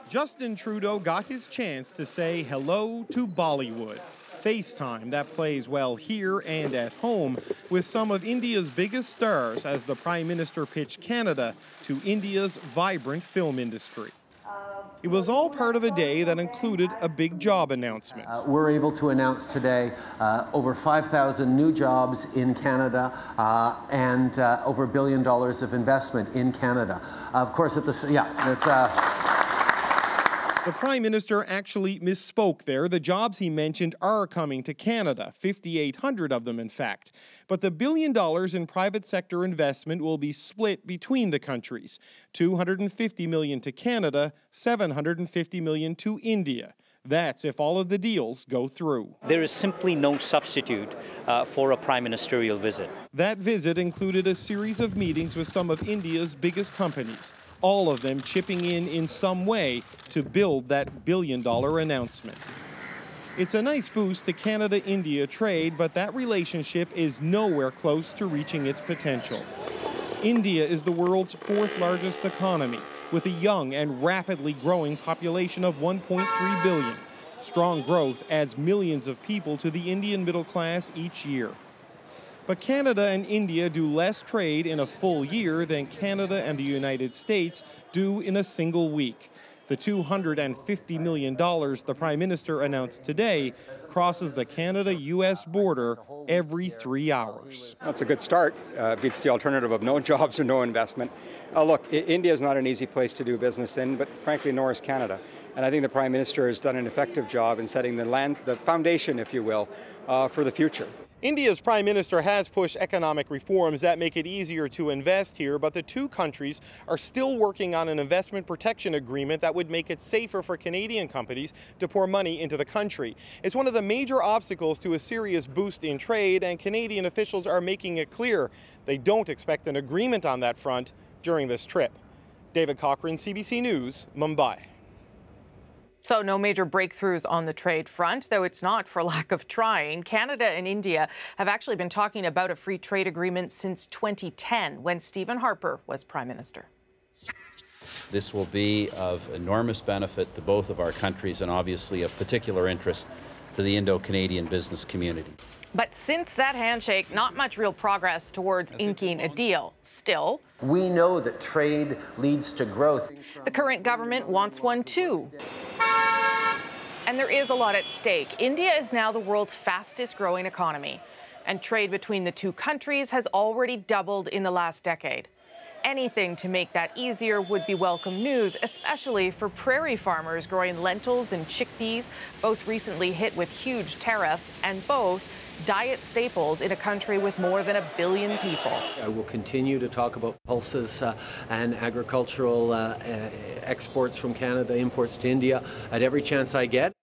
Justin Trudeau got his chance to say hello to Bollywood. FaceTime that plays well here and at home with some of India's biggest stars as the Prime Minister pitched Canada to India's vibrant film industry. It was all part of a day that included a big job announcement. We're able to announce today over 5,000 new jobs in Canada and over $1 billion of investment in Canada. Of course, The Prime Minister actually misspoke there. The jobs he mentioned are coming to Canada, 5,800 of them, in fact. But the $1 billion in private sector investment will be split between the countries. $250 million to Canada, $750 million to India. That's if all of the deals go through. There is simply no substitute for a prime ministerial visit. That visit included a series of meetings with some of India's biggest companies, all of them chipping in some way to build that $1 billion announcement. It's a nice boost to Canada-India trade, but that relationship is nowhere close to reaching its potential. India is the world's fourth largest economy, with a young and rapidly growing population of 1.3 billion. Strong growth adds millions of people to the Indian middle class each year. But Canada and India do less trade in a full year than Canada and the United States do in a single week. The $250 million the Prime Minister announced today crosses the Canada-U.S. border every 3 hours. That's a good start. Beats the alternative of no jobs or no investment. Look, India is not an easy place to do business in, but frankly, nor is Canada. And I think the Prime Minister has done an effective job in setting the foundation, if you will, for the future. India's Prime Minister has pushed economic reforms that make it easier to invest here, but the two countries are still working on an investment protection agreement that would make it safer for Canadian companies to pour money into the country. It's one of the major obstacles to a serious boost in trade, and Canadian officials are making it clear they don't expect an agreement on that front during this trip. David Cochran, CBC News, Mumbai. So no major breakthroughs on the trade front, though it's not for lack of trying. Canada and India have actually been talking about a free trade agreement since 2010, when Stephen Harper was Prime Minister. This will be of enormous benefit to both of our countries and obviously of particular interest to the Indo-Canadian business community. But since that handshake, not much real progress towards inking a deal. Still, we know that trade leads to growth. The current government wants one too. And there is a lot at stake. India is now the world's fastest growing economy, and trade between the two countries has already doubled in the last decade. Anything to make that easier would be welcome news, especially for prairie farmers growing lentils and chickpeas, both recently hit with huge tariffs, and both diet staples in a country with more than 1 billion people. I will continue to talk about pulses and agricultural exports from Canada, imports to India at every chance I get.